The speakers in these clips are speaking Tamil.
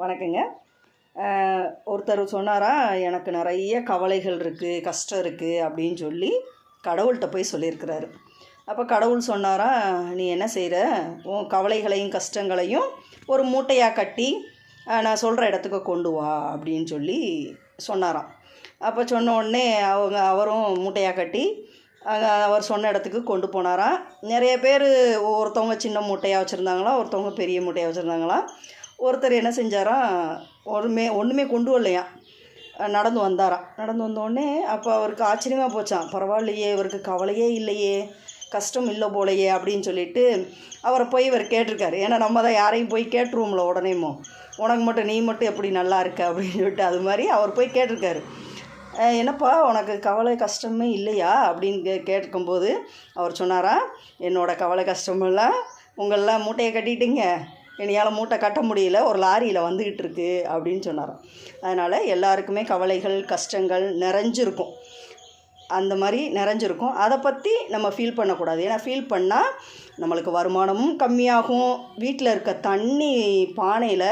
வணக்கங்க. ஒருத்தர் சொன்னாரா, எனக்கு நிறைய கவலைகள் இருக்குது, கஷ்டம் இருக்குது அப்படின்னு சொல்லி கடவுள்கிட்ட போய் சொல்லியிருக்கிறாரு. அப்போ கடவுள் சொன்னாரா, நீ என்ன செய்கிற, உன் கவலைகளையும் கஷ்டங்களையும் ஒரு மூட்டையாக கட்டி நான் சொல்கிற இடத்துக்கு கொண்டு வா அப்படின்னு சொல்லி சொன்னாராம். அப்போ சொன்ன உடனே அவரும் மூட்டையாக கட்டி அவர் சொன்ன இடத்துக்கு கொண்டு போனாராம். நிறைய பேர் ஒருத்தவங்க சின்ன மூட்டையாக வச்சுருந்தாங்களாம், ஒருத்தவங்க பெரிய மூட்டையாக வச்சுருந்தாங்களாம். ஒருத்தர் என்ன செஞ்சாராம், ஒன்றுமே கொண்டு வரலையாம், நடந்து வந்தாராம். நடந்து வந்தோடனே அப்போ அவருக்கு ஆச்சரியமாக போச்சான். பரவாயில்லையே, இவருக்கு கவலையே இல்லையே, கஷ்டம் இல்லை போலையே அப்படின்னு சொல்லிட்டு அவரை போய் இவர் கேட்டிருக்காரு. ஏன்னா நம்ம தான் யாரையும் போய் கேட்டுருவோம்ல உடனேமோ, உனக்கு மட்டும் நீ மட்டும் எப்படி நல்லா இருக்க அப்படின்னு சொல்லிட்டு அது மாதிரி அவர் போய் கேட்டிருக்காரு. என்னப்பா உனக்கு கவலை கஷ்டமே இல்லையா அப்படின்னு கேட்கும்போது அவர் சொன்னாரா, என்னோடய கவலை கஷ்டமெல்லாம் உங்களெலாம் மூட்டையை கட்டிட்டீங்க, என்னையால் மூட்டை கட்ட முடியல, ஒரு லாரியில் வந்துக்கிட்டு இருக்கு அப்படின்னு சொன்னாராம். அதனால் எல்லாருக்குமே கவலைகள் கஷ்டங்கள் நிறைஞ்சிருக்கும், அந்த மாதிரி நிறைஞ்சிருக்கும். அதை பற்றி நம்ம ஃபீல் பண்ணக்கூடாது. ஏன்னா ஃபீல் பண்ணால் நம்மளுக்கு வருமானமும் கம்மியாகும், வீட்டில் இருக்க பானையில்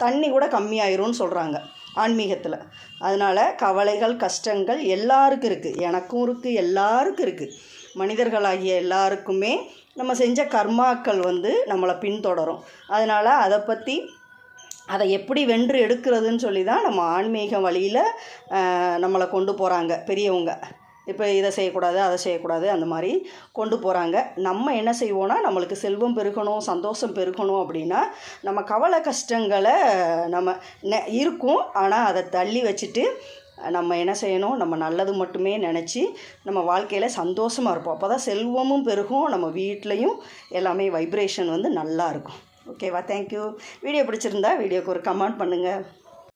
தண்ணி கூட கம்மியாயிரும்னு சொல்கிறாங்க ஆன்மீகத்தில். அதனால் கவலைகள் கஷ்டங்கள் எல்லாருக்கும் இருக்குது, எனக்கும் இருக்குது, எல்லாருக்கும் இருக்குது. மனிதர்களாகிய எல்லாருக்குமே நம்ம செஞ்ச கர்மாக்கள் நம்மளை பின்தொடரும். அதனால் அதை எப்படி வென்று எடுக்கிறதுன்னு சொல்லி தான் நம்ம ஆன்மீக வழியில் நம்மளை கொண்டு போகிறாங்க பெரியவங்க. இப்போ இதை செய்யக்கூடாது, அதை செய்யக்கூடாது, அந்த மாதிரி கொண்டு போகிறாங்க. நம்ம என்ன செய்வோன்னா, நம்மளுக்கு செல்வம் பெருகணும், சந்தோஷம் பெருகணும் அப்படின்னா நம்ம கவலை கஷ்டங்களை நம்ம இருக்கும், ஆனால் அதை தள்ளி வச்சுட்டு நம்ம என்ன செய்யணும், நம்ம நல்லது மட்டுமே நினச்சி நம்ம வாழ்க்கையில் சந்தோஷமாக இருப்போம். அப்போ தான் செல்வமும் பெருகும், நம்ம வீட்லேயும் எல்லாமே வைப்ரேஷன் நல்லா இருக்கும். ஓகேவா? தேங்க்யூ. வீடியோ பிடிச்சிருந்தா வீடியோக்கு ஒரு கமெண்ட் பண்ணுங்கள்.